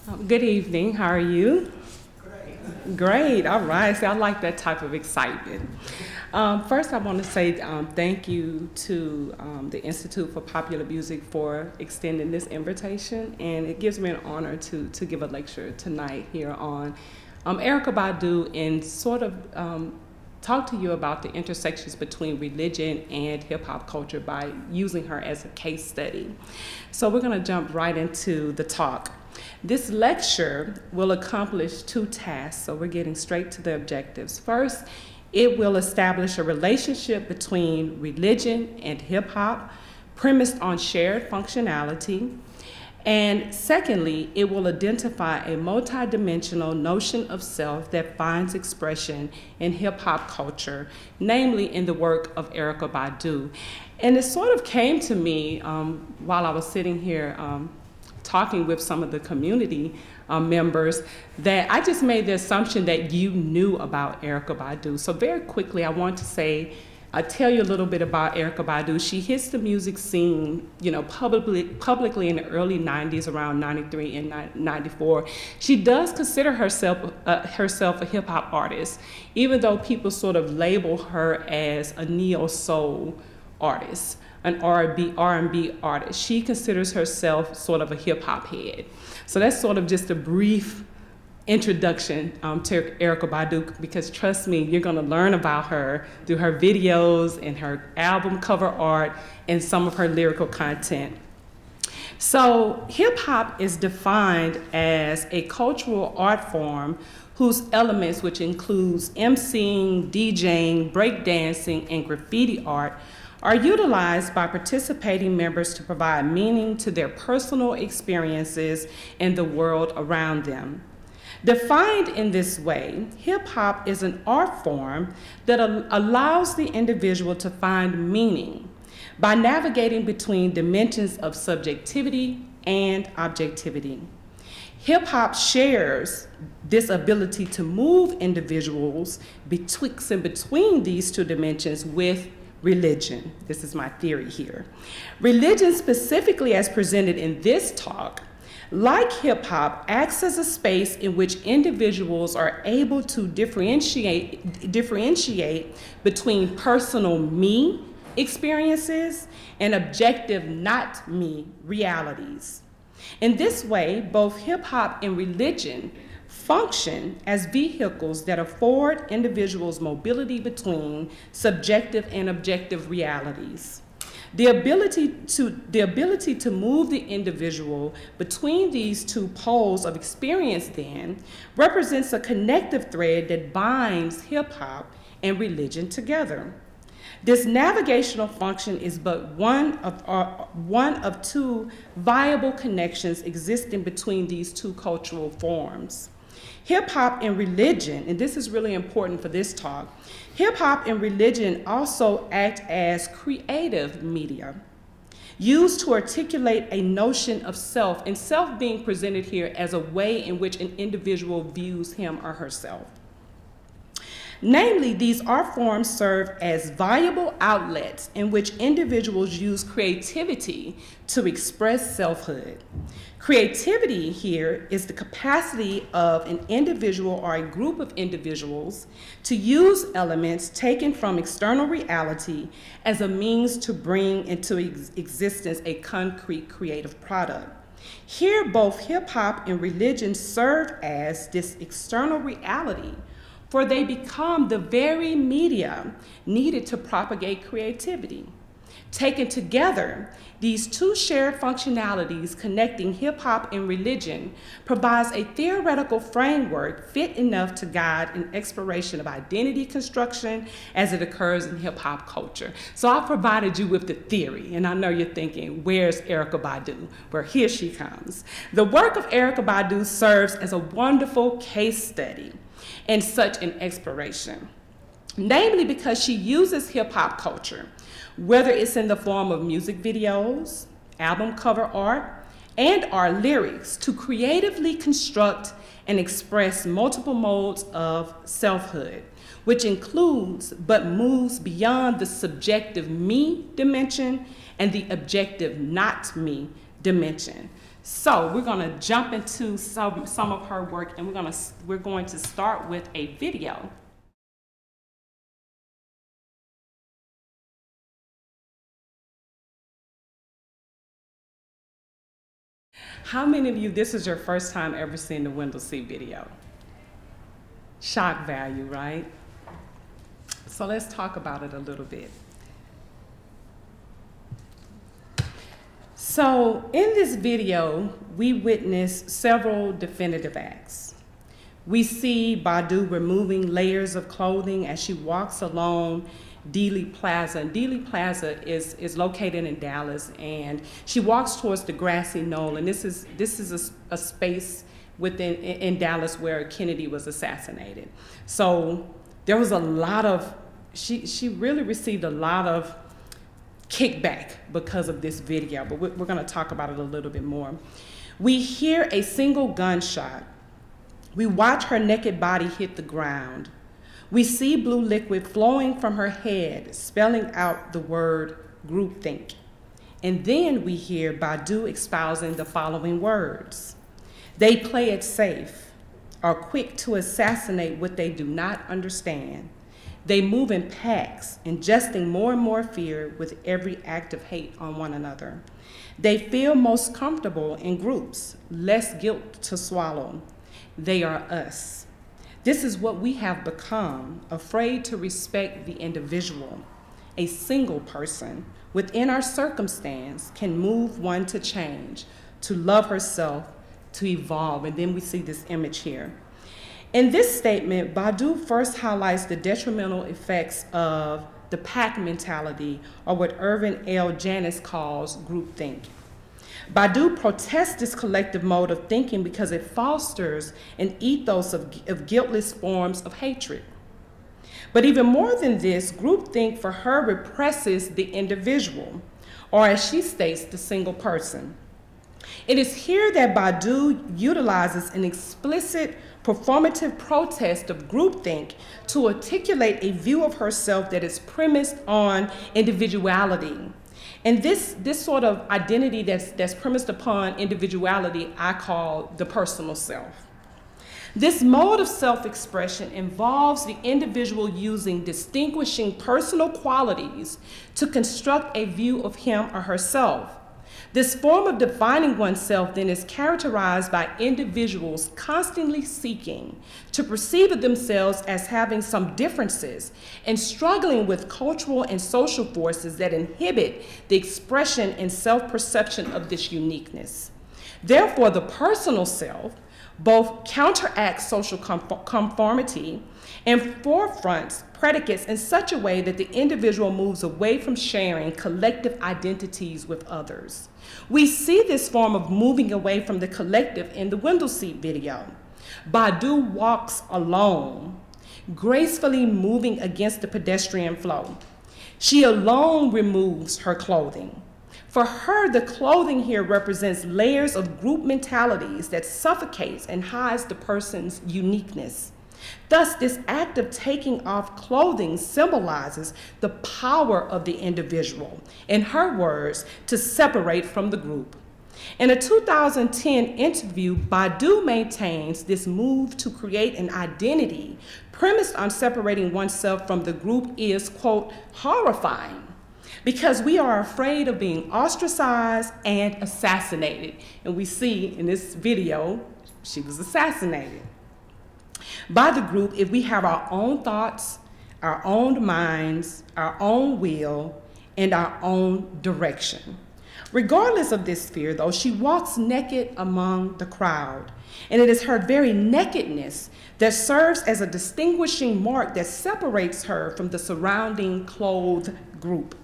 Good evening. How are you? Great. All right. See, I like that type of excitement. First, I want to say thank you to the Institute for Popular Music for extending this invitation, and it gives me an honor to give a lecture tonight here on Erykah Badu and sort of talk to you about the intersections between religion and hip-hop culture by using her as a case study. So we're going to jump right into the talk. This lecture will accomplish two tasks, so we're getting straight to the objectives. First, it will establish a relationship between religion and hip-hop premised on shared functionality. And secondly, it will identify a multidimensional notion of self that finds expression in hip-hop culture, namely in the work of Erykah Badu. And it sort of came to me while I was sitting here talking with some of the community members that I just made the assumption that you knew about Erykah Badu. So very quickly, I want to tell you a little bit about Erykah Badu. She hits the music scene, publicly in the early 90s, around 93 and 94. She does consider herself a hip hop artist, even though people sort of label her as a neo soul artist, an R&B artist. She considers herself sort of a hip hop head. So that's sort of just a brief introduction to Erykah Badu, because trust me, you're going to learn about her through her videos and her album cover art and some of her lyrical content. So hip hop is defined as a cultural art form whose elements, which includes emceeing, DJing, breakdancing, and graffiti art, are utilized by participating members to provide meaning to their personal experiences and the world around them. Defined in this way, hip-hop is an art form that allows the individual to find meaning by navigating between dimensions of subjectivity and objectivity. Hip-hop shares this ability to move individuals betwixt and between these two dimensions with religion. This is my theory here. Religion, specifically as presented in this talk, like hip-hop, acts as a space in which individuals are able to differentiate between personal me experiences and objective not me realities. In this way, both hip-hop and religion function as vehicles that afford individuals mobility between subjective and objective realities. The ability to move the individual between these two poles of experience then represents a connective thread that binds hip-hop and religion together. This navigational function is but one of two viable connections existing between these two cultural forms. Hip-hop and religion, and this is really important for this talk, hip-hop and religion also act as creative media, used to articulate a notion of self, and self being presented here as a way in which an individual views him or herself. Namely, these art forms serve as viable outlets in which individuals use creativity to express selfhood. Creativity here is the capacity of an individual or a group of individuals to use elements taken from external reality as a means to bring into existence a concrete creative product. Here, both hip-hop and religion serve as this external reality, for they become the very media needed to propagate creativity. Taken together, these two shared functionalities connecting hip-hop and religion provides a theoretical framework fit enough to guide an exploration of identity construction as it occurs in hip-hop culture. So I provided you with the theory, and I know you're thinking, where's Erykah Badu? Well, here she comes. The work of Erykah Badu serves as a wonderful case study in such an exploration, namely because she uses hip-hop culture, whether it's in the form of music videos, album cover art, and our lyrics, to creatively construct and express multiple modes of selfhood, which includes but moves beyond the subjective me dimension and the objective not me dimension. So we're going to jump into some of her work, and we're going to start with a video. How many of you, this is your first time ever seeing the window seat video? Shock value, right? So let's talk about it a little bit. So in this video, we witness several definitive acts. We see Badu removing layers of clothing as she walks along Dealey Plaza. And Dealey Plaza is located in Dallas, and she walks towards the grassy knoll, and this is a space in Dallas where Kennedy was assassinated. So there was a lot of, she really received a lot of kickback because of this video, but we're going to talk about it a little bit more. We hear a single gunshot. We watch her naked body hit the ground. We see blue liquid flowing from her head, spelling out the word groupthink. And then we hear Badu espousing the following words. They play it safe, are quick to assassinate what they do not understand. They move in packs, ingesting more and more fear with every act of hate on one another. They feel most comfortable in groups, less guilt to swallow. They are us. This is what we have become, afraid to respect the individual. A single person within our circumstance can move one to change, to love herself, to evolve. And then we see this image here. In this statement, Badu first highlights the detrimental effects of the pack mentality, or what Irvin L. Janis calls groupthink. Badu protests this collective mode of thinking because it fosters an ethos of guiltless forms of hatred. But even more than this, groupthink for her represses the individual, or as she states, the single person. It is here that Badu utilizes an explicit performative protest of groupthink to articulate a view of herself that is premised on individuality. And this sort of identity that's premised upon individuality, I call the personal self. This mode of self-expression involves the individual using distinguishing personal qualities to construct a view of him or herself. This form of defining oneself then is characterized by individuals constantly seeking to perceive of themselves as having some differences and struggling with cultural and social forces that inhibit the expression and self-perception of this uniqueness. Therefore, the personal self both counteracts social conformity and forefronts predicates in such a way that the individual moves away from sharing collective identities with others. We see this form of moving away from the collective in the window seat video. Badu walks alone, gracefully moving against the pedestrian flow. She alone removes her clothing. For her, the clothing here represents layers of group mentalities that suffocates and hides the person's uniqueness. Thus, this act of taking off clothing symbolizes the power of the individual, in her words, to separate from the group. In a 2010 interview, Badu maintains this move to create an identity premised on separating oneself from the group is, quote, horrifying, because we are afraid of being ostracized and assassinated. And we see in this video, she was assassinated by the group if we have our own thoughts, our own minds, our own will, and our own direction. Regardless of this fear, though, she walks naked among the crowd, and it is her very nakedness that serves as a distinguishing mark that separates her from the surrounding clothed group.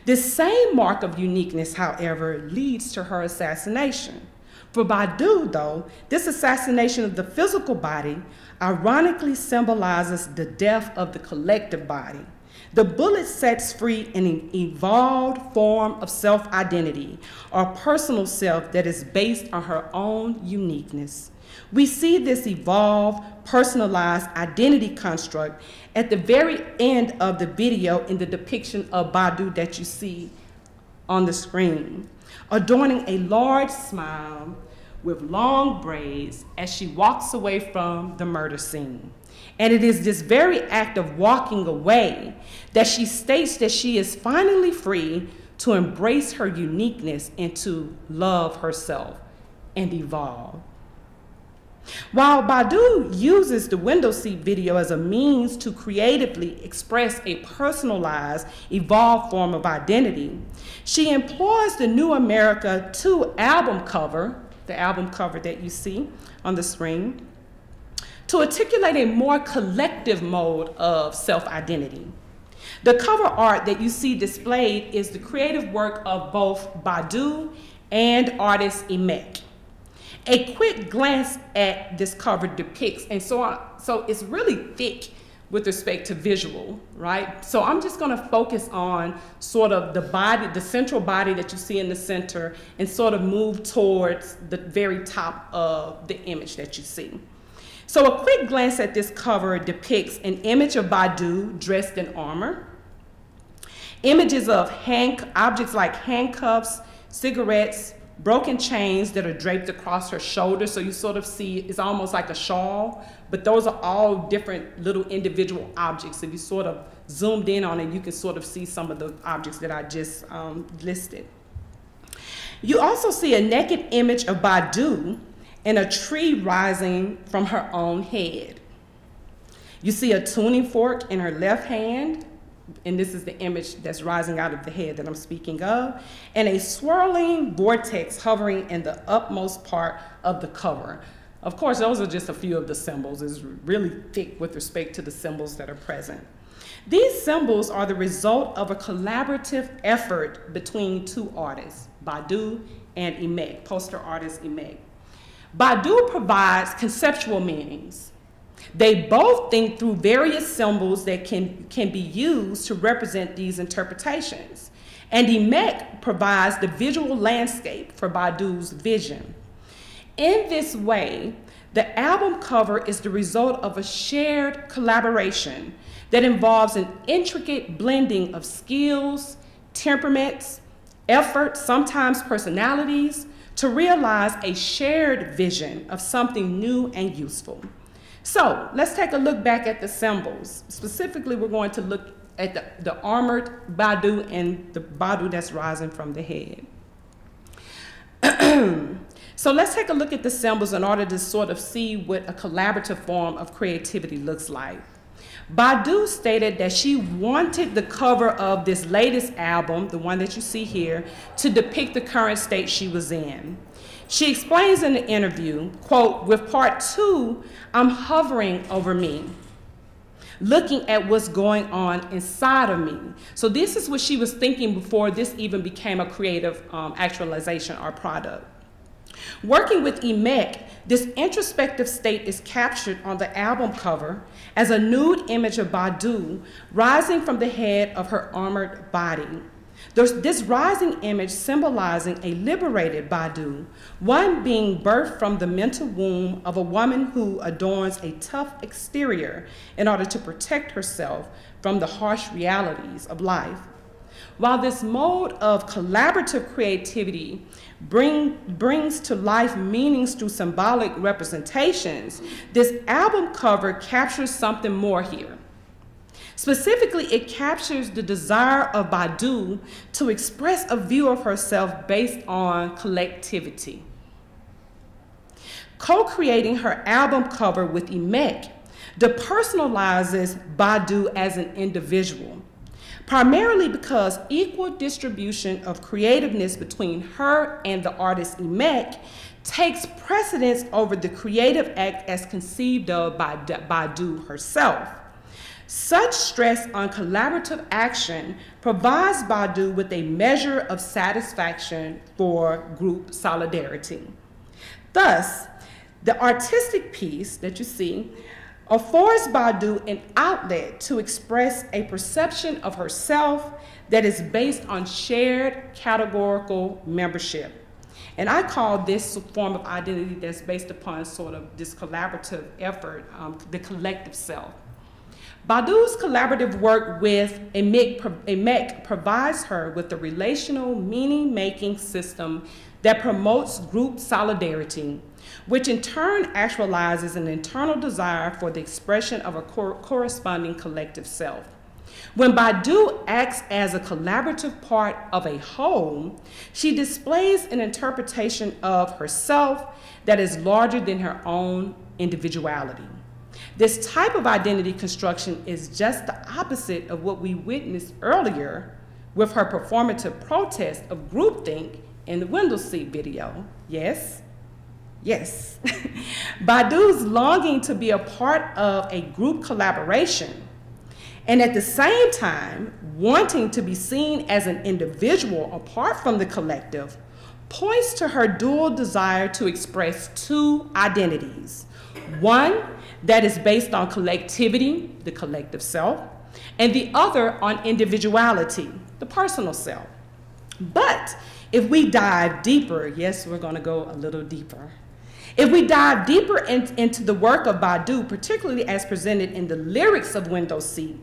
This same mark of uniqueness, however, leads to her assassination. For Badu, though, this assassination of the physical body ironically symbolizes the death of the collective body. The bullet sets free an evolved form of self-identity, or personal self that is based on her own uniqueness. We see this evolved, personalized identity construct at the very end of the video in the depiction of Badu that you see on the screen. adorning a large smile with long braids as she walks away from the murder scene. And it is this very act of walking away that she states that she is finally free to embrace her uniqueness and to love herself and evolve. While Badu uses the window seat video as a means to creatively express a personalized, evolved form of identity, she employs the New America 2 album cover, the album cover that you see on the screen, to articulate a more collective mode of self-identity. The cover art that you see displayed is the creative work of both Badu and artist Erykah. A quick glance at this cover depicts, and so it's really thick with respect to visual, right? So I'm just gonna focus on sort of the body, the central body that you see in the center, and sort of move towards the very top of the image that you see. So a quick glance at this cover depicts an image of Badu dressed in armor, images of objects like handcuffs, cigarettes, broken chains that are draped across her shoulders, so you sort of see it's almost like a shawl, but those are all different little individual objects. If you sort of zoomed in on it, you can sort of see some of the objects that I just listed. You also see a naked image of Badu and a tree rising from her own head. You see a tuning fork in her left hand, and this is the image that's rising out of the head that I'm speaking of, and a swirling vortex hovering in the upmost part of the cover. Of course, those are just a few of the symbols. It's really thick with respect to the symbols that are present. These symbols are the result of a collaborative effort between 2 artists, Badu and Erykah, poster artist Erykah. Badu provides conceptual meanings. They both think through various symbols that can be used to represent these interpretations. And Erykah provides the visual landscape for Badu's vision. In this way, the album cover is the result of a shared collaboration that involves an intricate blending of skills, temperaments, effort, sometimes personalities, to realize a shared vision of something new and useful. So let's take a look back at the symbols. Specifically, we're going to look at the armored Badu and the Badu that's rising from the head. So let's take a look at the symbols in order to sort of see what a collaborative form of creativity looks like. Badu stated that she wanted the cover of this latest album, the one that you see here, to depict the current state she was in. She explains in the interview, quote, "With part 2, I'm hovering over me, looking at what's going on inside of me." So this is what she was thinking before this even became a creative actualization or product. Working with Erykah, this introspective state is captured on the album cover as a nude image of Badu rising from the head of her armored body. This rising image symbolizing a liberated Badu, one being birthed from the mental womb of a woman who adorns a tough exterior in order to protect herself from the harsh realities of life. While this mode of collaborative creativity brings to life meanings through symbolic representations, this album cover captures something more here. Specifically, it captures the desire of Badu to express a view of herself based on collectivity. Co-creating her album cover with Erykah depersonalizes Badu as an individual, primarily because equal distribution of creativeness between her and the artist Erykah takes precedence over the creative act as conceived of by Badu herself. Such stress on collaborative action provides Badu with a measure of satisfaction for group solidarity. Thus, the artistic piece that you see affords Badu an outlet to express a perception of herself that is based on shared categorical membership. And I call this form of identity that's based upon sort of this collaborative effort, the collective self. Badu's collaborative work with EMEC provides her with a relational meaning-making system that promotes group solidarity, which in turn actualizes an internal desire for the expression of a corresponding collective self. When Badu acts as a collaborative part of a whole, she displays an interpretation of herself that is larger than her own individuality. This type of identity construction is just the opposite of what we witnessed earlier with her performative protest of groupthink in the window seat video. Yes? Yes. Badu's longing to be a part of a group collaboration and at the same time wanting to be seen as an individual apart from the collective points to her dual desire to express two identities. One that is based on collectivity, the collective self, and the other on individuality, the personal self. But if we dive deeper, yes, we're going to go a little deeper. If we dive deeper into the work of Badu, particularly as presented in the lyrics of Window Seat,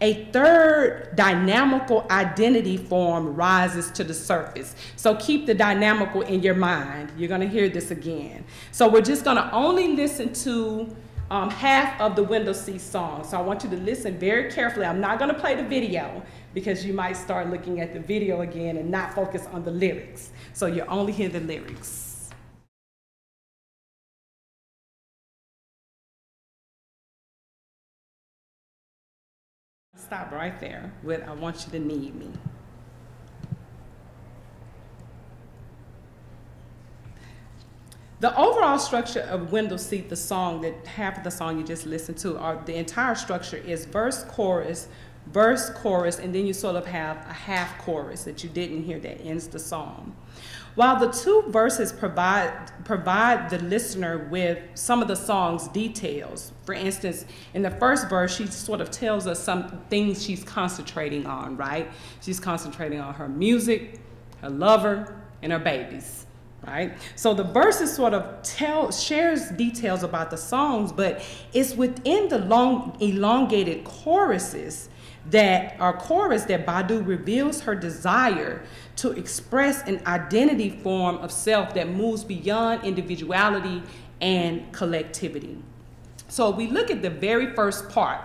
a third dynamical identity form rises to the surface. So keep the dynamical in your mind. You're going to hear this again. So we're just going to only listen to half of the Window Seat song. So I want you to listen very carefully. I'm not going to play the video because you might start looking at the video again and not focus on the lyrics. So you only hear the lyrics. Stop right there with I want you to need me. The overall structure of Window Seat, the song, that half of the song you just listened to, or the entire structure is verse, chorus, and then you sort of have a half chorus that you didn't hear that ends the song. While the two verses provide the listener with some of the song's details. For instance, in the first verse, she sort of tells us some things she's concentrating on, right? She's concentrating on her music, her lover, and her babies, right? So the verses sort of shares details about the songs, but it's within the long, elongated choruses that Badu reveals her desire to express an identity form of self that moves beyond individuality and collectivity. So we look at the very first part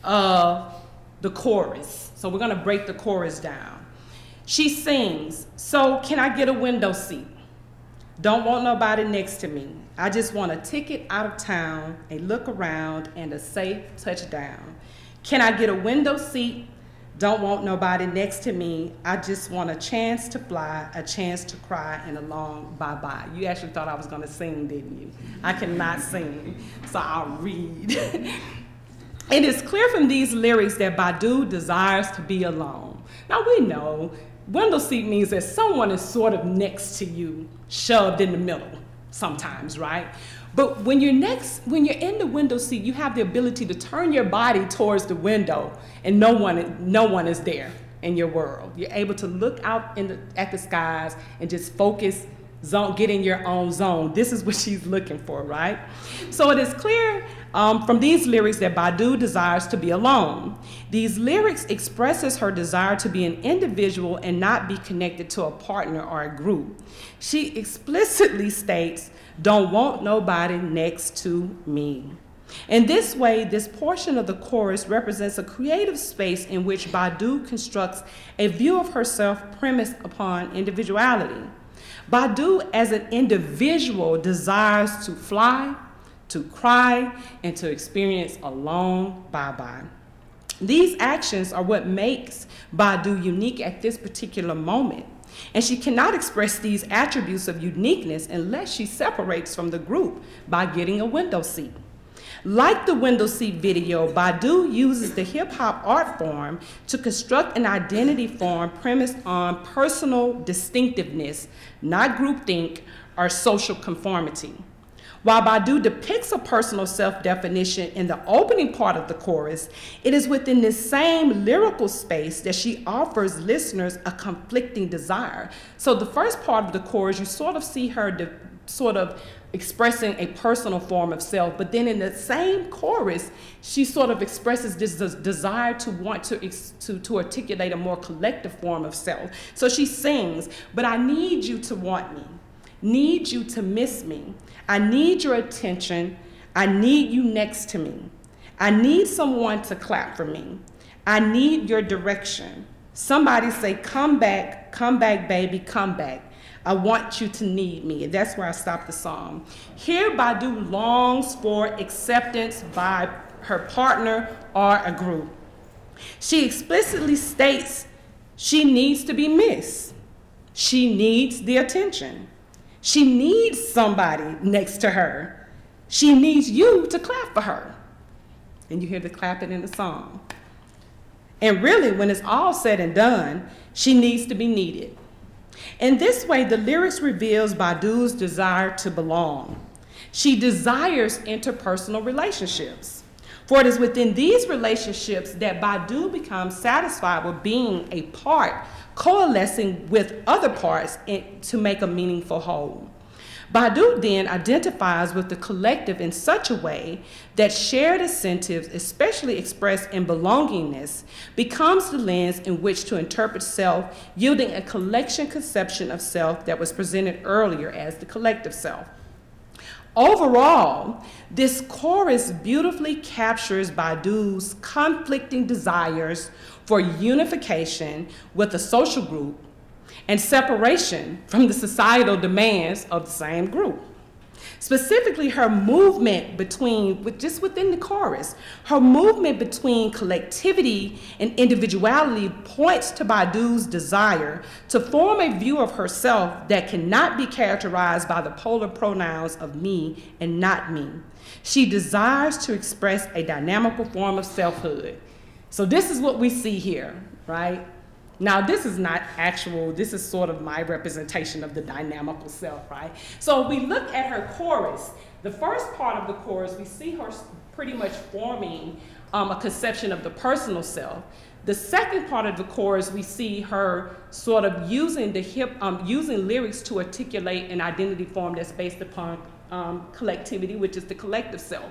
of the chorus. So we're going to break the chorus down. She sings, "So can I get a window seat? Don't want nobody next to me. I just want a ticket out of town, a look around, and a safe touchdown. Can I get a window seat? Don't want nobody next to me. I just want a chance to fly, a chance to cry, and a long bye-bye." You actually thought I was going to sing, didn't you? I cannot sing, so I'll read. It is clear from these lyrics that Badu desires to be alone. Now we know window seat means that someone is sort of next to you, shoved in the middle sometimes, right? But when you're in the window seat, you have the ability to turn your body towards the window and no one is there in your world. You're able to look out at the skies and just focus, get in your own zone. This is what she's looking for, right? So it is clear from these lyrics that Badu desires to be alone. These lyrics expresses her desire to be an individual and not be connected to a partner or a group. She explicitly states, "Don't want nobody next to me." In this way, this portion of the chorus represents a creative space in which Badu constructs a view of herself premised upon individuality. Badu, as an individual, desires to fly, to cry, and to experience a long bye-bye. These actions are what makes Badu unique at this particular moment. And she cannot express these attributes of uniqueness unless she separates from the group by getting a window seat. Like the window seat video, Badu uses the hip-hop art form to construct an identity form premised on personal distinctiveness, not groupthink or social conformity. While Badu depicts a personal self-definition in the opening part of the chorus, it is within this same lyrical space that she offers listeners a conflicting desire. So the first part of the chorus, you sort of see her expressing a personal form of self. But then in the same chorus, she sort of expresses this desire to want to articulate a more collective form of self. So she sings, but I need you to want me, need you to miss me. I need your attention. I need you next to me. I need someone to clap for me. I need your direction. Somebody say, come back, baby, come back. I want you to need me. And that's where I stopped the song. Here, Badu longs for acceptance by her partner or a group. She explicitly states she needs to be missed. She needs the attention. She needs somebody next to her. She needs you to clap for her. And you hear the clapping in the song. And really, when it's all said and done, she needs to be needed. In this way, the lyrics reveals Badu's desire to belong. She desires interpersonal relationships. For it is within these relationships that Badu becomes satisfied with being a part, coalescing with other parts to make a meaningful whole. Badu then identifies with the collective in such a way that shared incentives, especially expressed in belongingness, becomes the lens in which to interpret self, yielding a collection conception of self that was presented earlier as the collective self. Overall, this chorus beautifully captures Badu's conflicting desires for unification with a social group and separation from the societal demands of the same group. Specifically, her movement just within the chorus, her movement between collectivity and individuality points to Badu's desire to form a view of herself that cannot be characterized by the polar pronouns of me and not me. She desires to express a dynamical form of selfhood. So this is what we see here, right? Now, this is not actual, this is sort of my representation of the dynamical self, right? So if we look at her chorus, the first part of the chorus, we see her pretty much forming a conception of the personal self. The second part of the chorus, we see her sort of using using lyrics to articulate an identity form that's based upon collectivity, which is the collective self.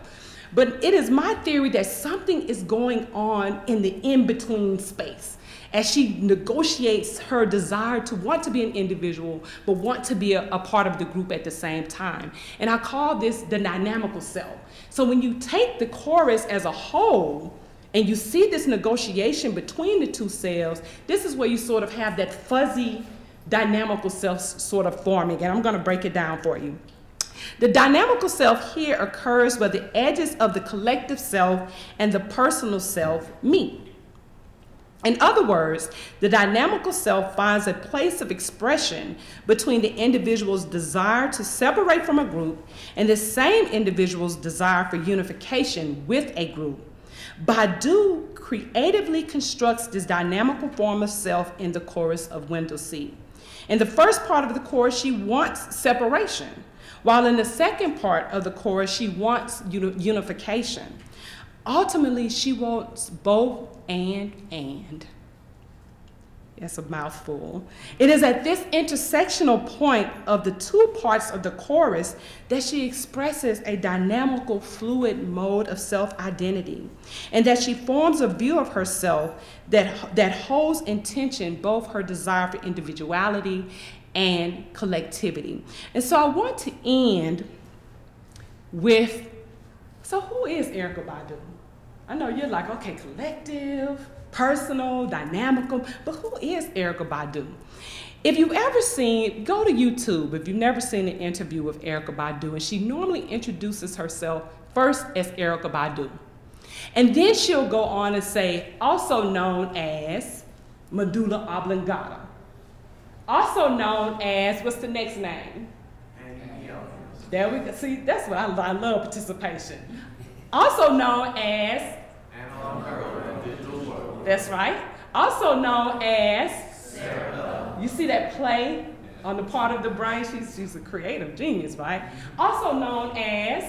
But it is my theory that something is going on in the in-between space as she negotiates her desire to want to be an individual, but want to be a part of the group at the same time. And I call this the dynamical self. So when you take the chorus as a whole, and you see this negotiation between the two selves, this is where you sort of have that fuzzy dynamical self sort of forming, and I'm gonna break it down for you. The dynamical self here occurs where the edges of the collective self and the personal self meet. In other words, the dynamical self finds a place of expression between the individual's desire to separate from a group and the same individual's desire for unification with a group. Badu creatively constructs this dynamical form of self in the chorus of Window Seat. In the first part of the chorus, she wants separation, while in the second part of the chorus, she wants unification. Ultimately, she wants both and. That's a mouthful. It is at this intersectional point of the two parts of the chorus that she expresses a dynamical, fluid mode of self-identity, and that she forms a view of herself that holds in tension both her desire for individuality and collectivity. And so I want to end with, so who is Erykah Badu? I know you're like, okay, collective, personal, dynamical, but who is Erykah Badu? If you've ever seen, go to YouTube if you've never seen an interview with Erykah Badu, and she normally introduces herself first as Erykah Badu. And then she'll go on and say, also known as medulla oblongata. Also known as, what's the next name? There we go. See, that's what I love participation. Also known as, that's right. Also known as, you see that play on the part of the brain? She's a creative genius, right? Also known as,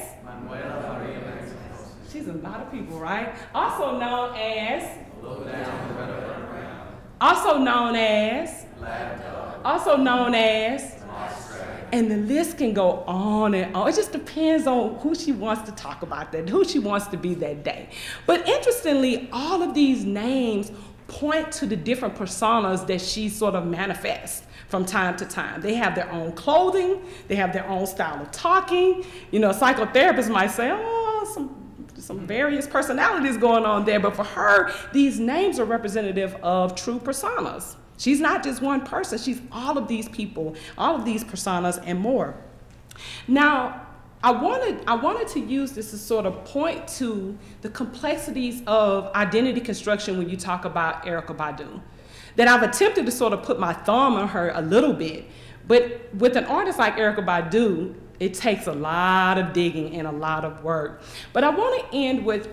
she's a lot of people, right? Also known as, also known as, also known as, And the list can go on and on. It just depends on who she wants to talk about that, who she wants to be that day. But interestingly, all of these names point to the different personas that she sort of manifests from time to time. They have their own clothing, they have their own style of talking. You know, psychotherapists might say, oh, some various personalities going on there, but for her, these names are representative of true personas. She's not just one person, she's all of these people, all of these personas and more. Now, I wanted to use this to sort of point to the complexities of identity construction when you talk about Erykah Badu. That I've attempted to sort of put my thumb on her a little bit, but with an artist like Erykah Badu, it takes a lot of digging and a lot of work. But I want to end with,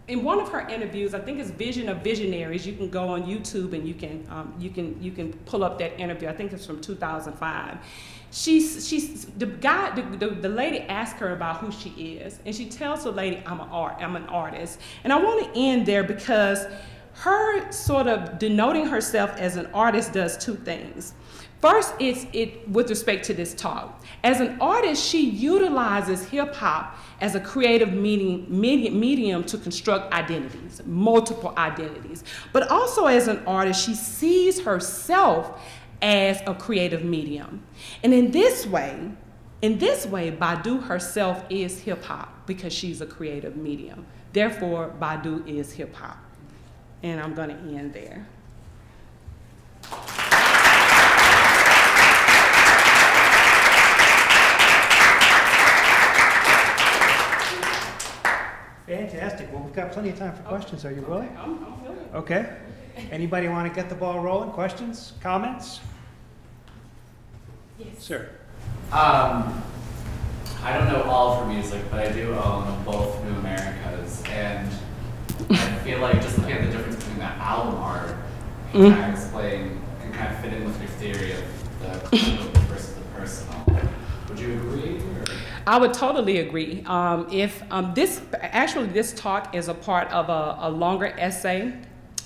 in one of her interviews, I think it's Vision of Visionaries. You can go on YouTube and you can pull up that interview. I think it's from 2005. The lady asked her about who she is, and she tells the lady, I'm an artist. And I want to end there because her sort of denoting herself as an artist does two things. First, it's with respect to this talk. As an artist, she utilizes hip hop as a creative medium to construct identities, multiple identities. But also as an artist, she sees herself as a creative medium. And in this way, Badu herself is hip hop because she's a creative medium. Therefore, Badu is hip hop. And I'm going to end there. Fantastic. Well, we've got plenty of time for questions. Are you willing? I'm willing. Okay. Anybody want to get the ball rolling? Questions? Comments? Yes. Sir. I don't know all of her music, but I do own both New Americas, and I feel like just looking at the difference between the album art can kind of fit in with your theory of the collective versus the personal. Would you agree? Or? I would totally agree. This talk is a part of a longer essay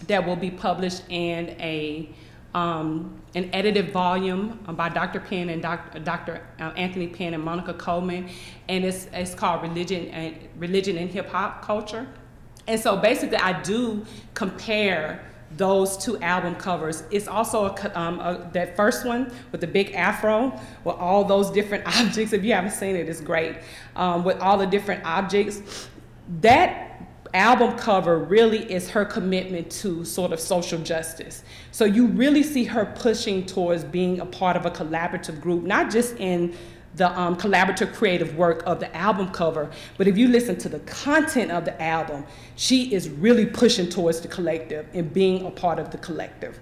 that will be published in an edited volume by Dr. Penn and Dr. Anthony Penn and Monica Coleman, and it's called Religion and Hip Hop Culture. And so basically, I do compare those two album covers. It's also that first one with the big afro with all those different objects. If you haven't seen it, it's great. With all the different objects. That album cover really is her commitment to sort of social justice. So you really see her pushing towards being a part of a collaborative group, not just in the collaborative creative work of the album cover, but if you listen to the content of the album, she is really pushing towards the collective and being a part of the collective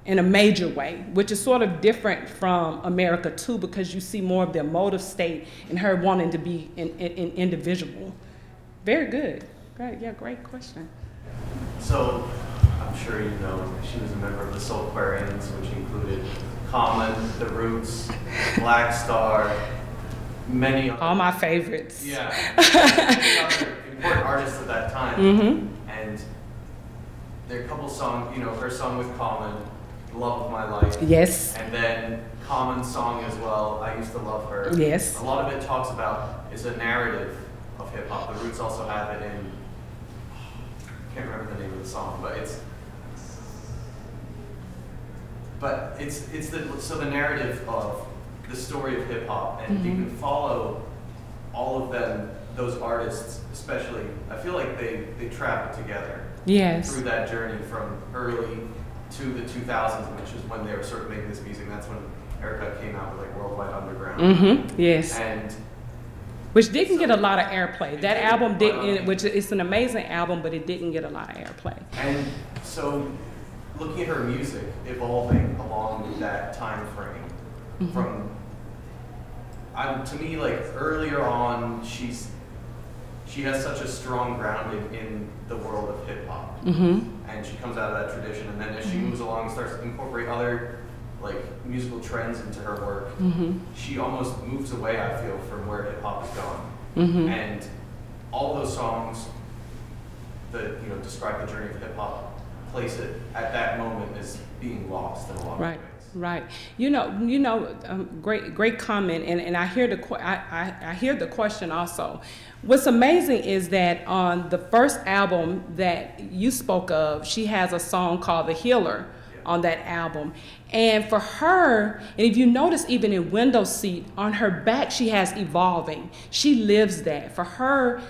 in a major way, which is sort of different from America too, because you see more of the emotive state and her wanting to be an individual. Very good. Great. Yeah, great question. So, I'm sure you know, she was a member of the Soulquarians, which included Common, The Roots, Black Star, many other, all my favorites. Yeah, other important artists at that time. Mm-hmm. And there are a couple songs, you know, her song with Common, Love of My Life. Yes. And then Common's song as well, I Used to Love Her. Yes. A lot of it talks about, is a narrative of hip hop. The Roots also have it in, I can't remember the name of the song, but so the narrative of the story of hip hop, and you can follow all of them, those artists especially. I feel like they travel together. Yes. Through that journey from early to the 2000s, which is when they were sort of making this music. That's when Erykah came out with like Worldwide Underground. Mm-hmm. Yes. And which didn't get a lot of airplay. That album didn't, which it's an amazing album, but it didn't get a lot of airplay. And so, looking at her music evolving along that time frame, from to me, like earlier on, she has such a strong grounding in the world of hip hop, and she comes out of that tradition. And then as she moves along and starts to incorporate other like musical trends into her work, she almost moves away, I feel, from where hip hop is going. And all those songs that describe the journey of hip hop place it at that moment as being lost in a lot of ways. Right. Great comment, and I hear I hear the question also. What's amazing is that on the first album that you spoke of, she has a song called "The Healer" on that album, and for her, and if you notice, even in Window Seat, on her back she has evolving. She lives that. For her,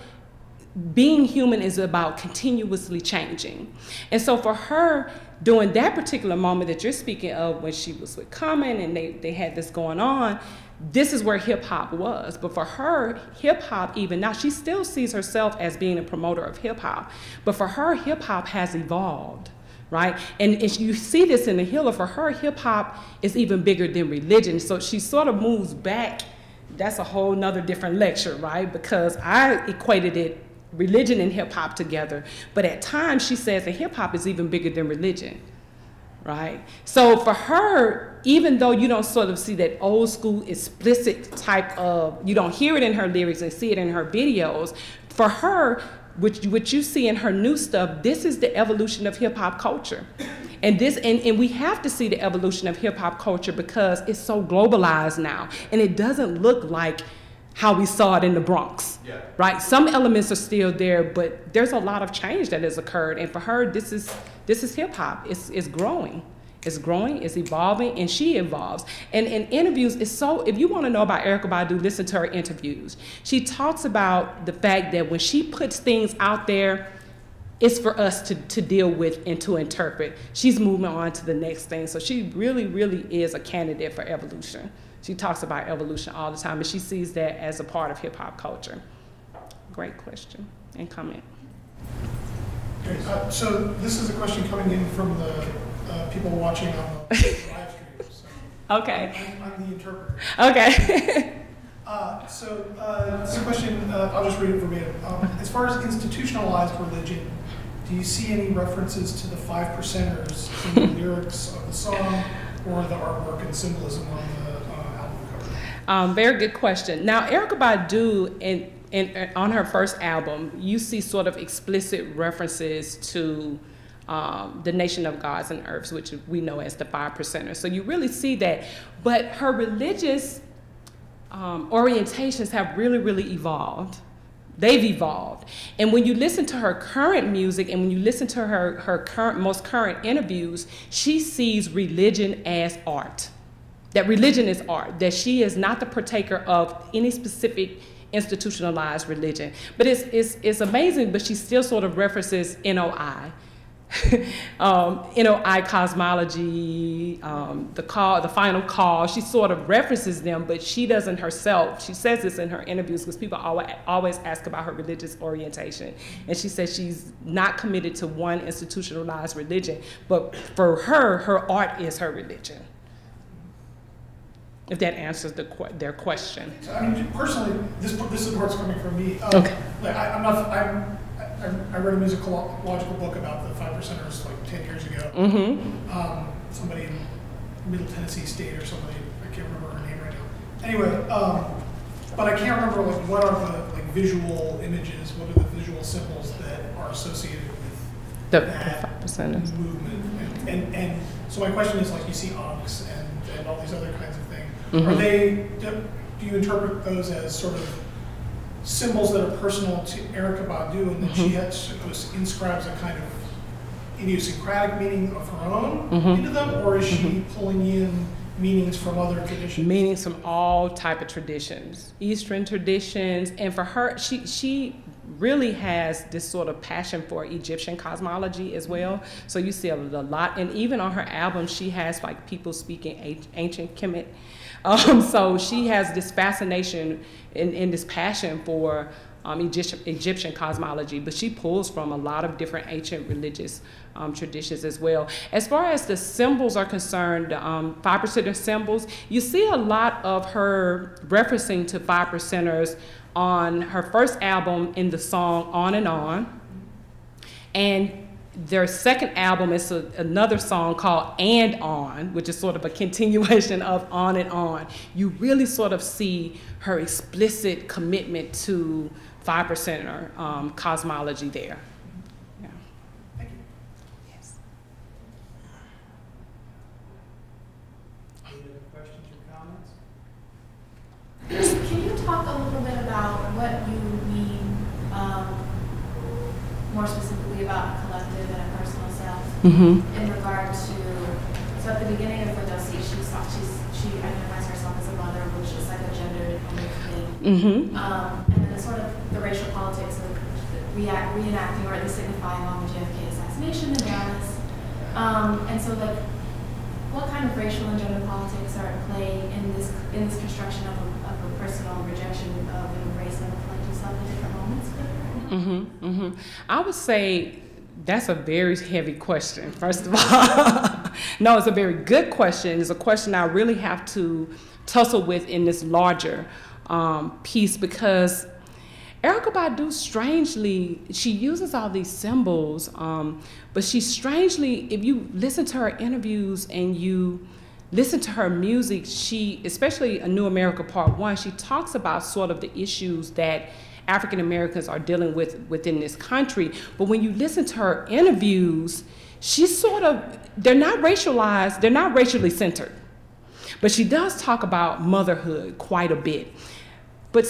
being human is about continuously changing, and so for her, during that particular moment that you're speaking of, when she was with Common and they had this going on, this is where hip hop was. But for her, hip hop, even now, she still sees herself as being a promoter of hip hop. But for her, hip hop has evolved, right? And you see this in The Healer. For her, hip hop is even bigger than religion. So she sort of moves back. That's a whole nother different lecture, right? Because I equated it, religion and hip hop together, but at times she says that hip hop is even bigger than religion, right? So for her, even though you don't sort of see that old school explicit type of, you don't hear it in her lyrics and see it in her videos, for her, what you see in her new stuff, this is the evolution of hip hop culture. And we have to see the evolution of hip hop culture because it's so globalized now, and it doesn't look like how we saw it in the Bronx, right? Some elements are still there, but there's a lot of change that has occurred. And for her, this is hip hop. It's growing. It's growing, it's evolving, and she evolves. And in interviews, if you want to know about Erykah Badu, listen to her interviews. She talks about the fact that when she puts things out there, it's for us to deal with and to interpret. She's moving on to the next thing. So she really, really is a candidate for evolution. She talks about evolution all the time, and she sees that as a part of hip hop culture. Great question and comment. Okay, so this is a question coming in from the people watching on the live stream. So Okay. I'm the interpreter. Okay. So this is a question, I'll just read it verbatim. As far as institutionalized religion, do you see any references to the 5%ers in the lyrics of the song or the artwork and symbolism on the album cover? Very good question. Now, Erykah Badu, on her first album, you see sort of explicit references to the Nation of Gods and Earths, which we know as the 5%ers. So you really see that. But her religious orientations have really, really evolved. They've evolved. And when you listen to her current music and when you listen to her most current interviews, she sees religion as art. That religion is art, that she is not the partaker of any specific institutionalized religion. But it's amazing, but she still sort of references NOI. NOI cosmology, the final call. She sort of references them, but she doesn't herself. She says this in her interviews because people always ask about her religious orientation. And she says she's not committed to one institutionalized religion, but for her, her art is her religion. If that answers their question. So, I mean, personally, this support's coming from me. Okay. Like, I read a musicological book about the 5%ers like 10 years ago. Mm-hmm. Somebody in Middle Tennessee State or somebody, I can't remember her name right now. Anyway, but I can't remember like what are the like visual images, what are the visual symbols that are associated with The that 5%ers. movement. And so my question is, like, you see Onks and all these other kinds of things. Mm-hmm. Are they, do you interpret those as sort of symbols that are personal to Erykah Badu, and that she inscribes a kind of idiosyncratic meaning of her own into them, or is she pulling in meanings from other traditions? Meanings from all type of traditions, Eastern traditions, and for her, she really has this sort of passion for Egyptian cosmology as well. So you see a lot, and even on her album, she has like people speaking ancient Kemet. So she has this fascination and this passion for Egyptian cosmology, but she pulls from a lot of different ancient religious traditions as well. As far as the symbols are concerned, 5%er symbols, you see a lot of her referencing to 5%ers on her first album in the song On and On. And their second album is another song called And On, which is sort of a continuation of On and On. You really sort of see her explicit commitment to 5%er cosmology there. Yeah. Thank you. Yes. what you mean more specifically about a collective and a personal self in regard to, so at the beginning of Firdausi, she identifies herself as a mother, which is like a gender independent thing. And then the sort of the racial politics of reenacting or at least signifying on the JFK assassination in Dallas. And so like, what kind of racial and gender politics are at play in this construction of a personal rejection of an embrace of a collective self at different moments for her? I would say that's a very heavy question, first of all. No, it's a very good question. It's a question I really have to tussle with in this larger piece, because Erykah Badu, strangely, she uses all these symbols, but she strangely, if you listen to her interviews and you listen to her music, she, especially A New America Part 1, she talks about sort of the issues that African Americans are dealing with within this country. But when you listen to her interviews, she's sort of, they're not racialized, they're not racially centered. But she does talk about motherhood quite a bit. But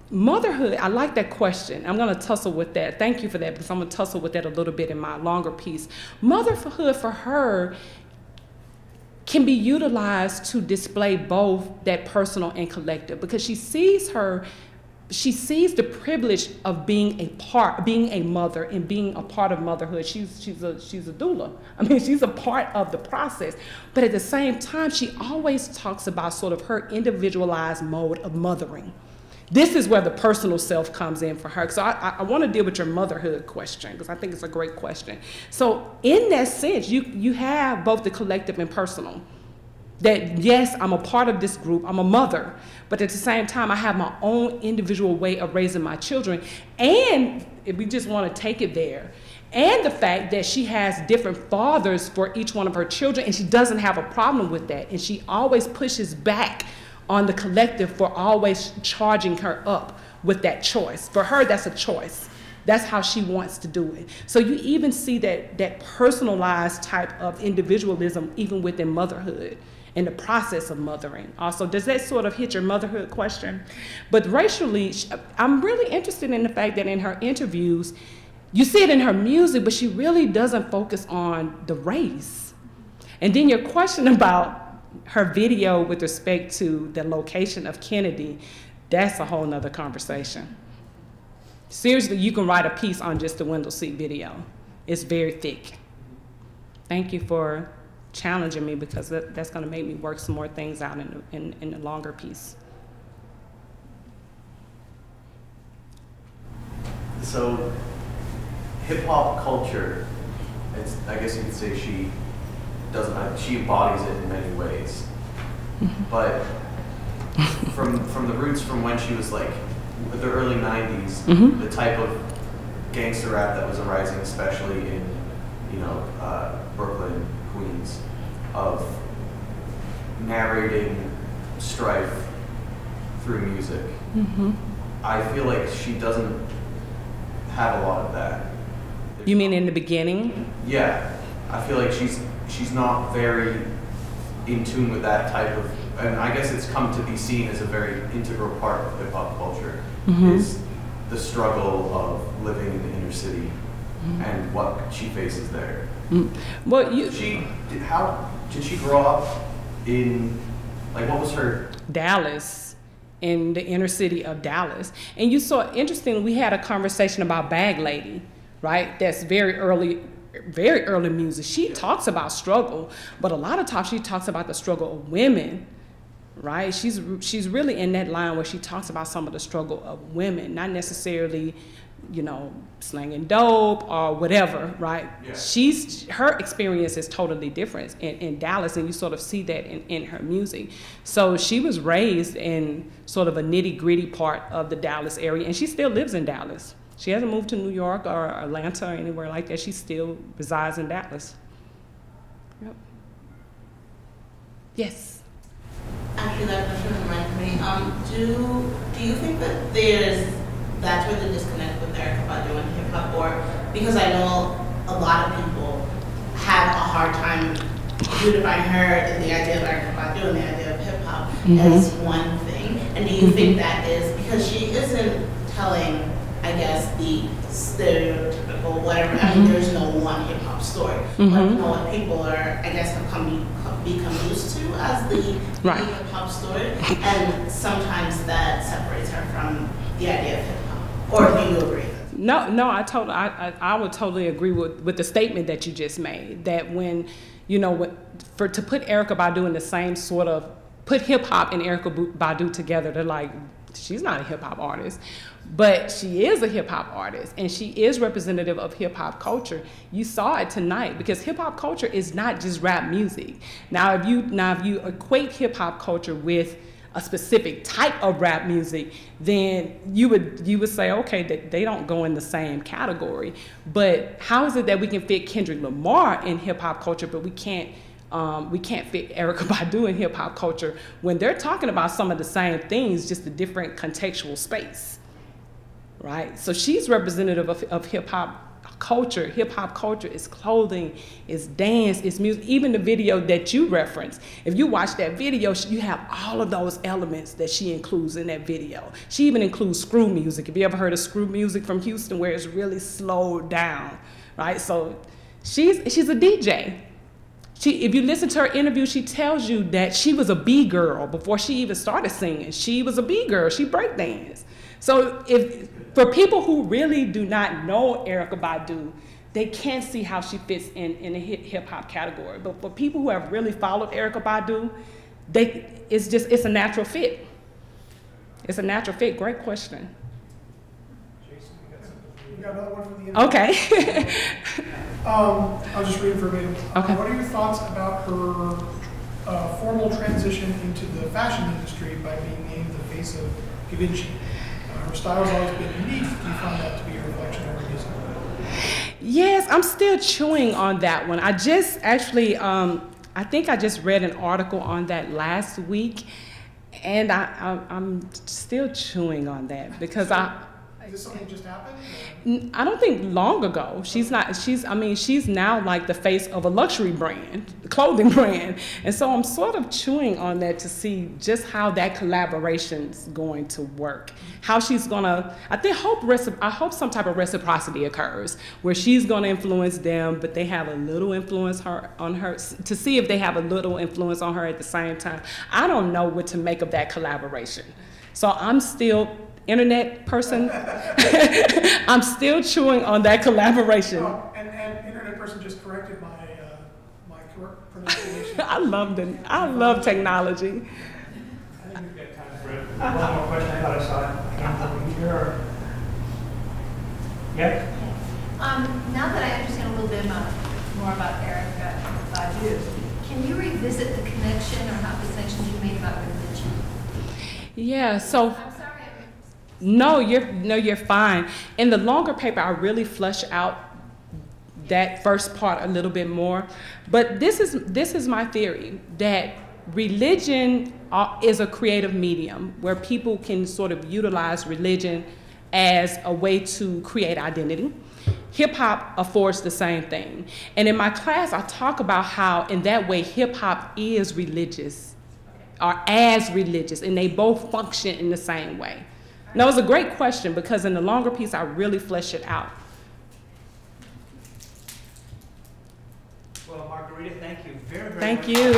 motherhood, I like that question. I'm going to tussle with that. Thank you for that, because I'm going to tussle with that a little bit in my longer piece. Motherhood for her can be utilized to display both that personal and collective, because she sees the privilege of being a mother and being a part of motherhood. She's a doula. I mean, she's a part of the process. But at the same time, she always talks about sort of her individualized mode of mothering. This is where the personal self comes in for her. So I want to deal with your motherhood question, because I think it's a great question. So in that sense, you have both the collective and personal. That yes, I'm a part of this group, I'm a mother, but at the same time, I have my own individual way of raising my children. And if we just want to take it there, and the fact that she has different fathers for each one of her children, and she doesn't have a problem with that. And she always pushes back on the collective for always charging her up with that choice. For her, that's a choice. That's how she wants to do it. So you even see that personalized type of individualism even within motherhood in the process of mothering. Also, does that sort of hit your motherhood question? But racially, I'm really interested in the fact that in her interviews, you see it in her music, but she really doesn't focus on the race. And then your question about her video with respect to the location of Kennedy, that's a whole nother conversation. Seriously, you can write a piece on just the window seat video. It's very thick. Thank you for challenging me, because that's going to make me work some more things out in the longer piece. So, hip hop culture, I guess you could say she embodies it in many ways. But from the roots from when she was like the early 90s, the type of gangster rap that was arising, especially in Brooklyn, Queens, of narrating strife through music. I feel like she doesn't have a lot of that. You mean in the beginning? Yeah, I feel like she's not very in tune with that type of, and I guess it's come to be seen as a very integral part of hip hop culture, is the struggle of living in the inner city and what she faces there. Well, how did she grow up in, like, what was her? Dallas, in the inner city of Dallas. And you saw, interesting, we had a conversation about Bag Lady, right? That's very early music. She talks about struggle, but a lot of times she talks about the struggle of women, right? She's really in that line where she talks about some of the struggle of women, not necessarily, slanging dope or whatever, right? Yeah. Her experience is totally different in Dallas, and you sort of see that in her music. So she was raised in sort of a nitty-gritty part of the Dallas area, and she still lives in Dallas. She hasn't moved to New York or Atlanta or anywhere like that. She still resides in Dallas. Yep. Yes. Actually, that question reminds me. Do you think that that's where the disconnect with Erykah Badu and hip hop, or because I know a lot of people have a hard time unifying her and the idea of Erykah Badu and the idea of hip hop as one thing, And do you think that is, because she isn't telling, I guess, the stereotypical whatever, I mean, there's no one hip hop story. But you know what people are, I guess, have become used to as the hip hop story. And sometimes that separates her from the idea of hip hop. Or do you agree? No, I would totally agree with the statement that you just made, that when, you know, to put Erykah Badu in the same sort of, put hip hop and Erykah Badu together, they're like, she's not a hip hop artist, but she is a hip hop artist, and she is representative of hip hop culture. You saw it tonight, because hip hop culture is not just rap music. Now, if you equate hip hop culture with a specific type of rap music, then you would say, okay, that they don't go in the same category. But how is it that we can fit Kendrick Lamar in hip hop culture, but we can't fit Erykah Badu in hip hop culture, when they're talking about some of the same things, just a different contextual space, right? So she's representative of hip hop culture. Hip hop culture is clothing, is dance, is music. Even the video that you referenced, if you watch that video, you have all of those elements that she includes in that video. She even includes screw music. Have you ever heard of screw music from Houston, where it's really slowed down, right? So she's a DJ. If you listen to her interview, she tells you that she was a B-girl before she even started singing. She was a B-girl. She breakdanced. So for people who really do not know Erykah Badu, they can't see how she fits in the hip-hop category. But for people who have really followed Erykah Badu, it's a natural fit. It's a natural fit. Great question. Jason, you got another one from the internet? Okay. I'll just read it verbatim. Okay. What are your thoughts about her formal transition into the fashion industry by being named the face of Givenchy? Her style has always been unique. Do you find that to be a reflection of her music? Yes, I'm still chewing on that one. I just actually, I think I just read an article on that last week, and I'm still chewing on that, because Is this something that just happened? I don't think long ago. She's now like the face of a luxury brand, a clothing brand. And so I'm sort of chewing on that to see just how that collaboration's going to work. How she's gonna, I hope some type of reciprocity occurs, where she's gonna influence them, but they have a little influence on her, to see if they have a little influence on her at the same time. I don't know what to make of that collaboration. So I'm still, internet person, I'm still chewing on that collaboration. Oh, and internet person just corrected my correct pronunciation. I love technology. I think we've got time for one more question. I thought I saw it come from here. Yeah? Now that I understand a little bit more about Erykah Badu, can you revisit the connection, or not the connections you made about religion? Yeah, so. I'm sorry. No, you're fine. In the longer paper, I really flush out that first part a little bit more. But this is my theory, that religion is a creative medium where people can sort of utilize religion as a way to create identity. Hip hop affords the same thing. And in my class, I talk about how in that way hip hop is religious, or as religious, and they both function in the same way. That was a great question, because in the longer piece, I really flesh it out. Well, Margarita, thank you very, very much. Thank you.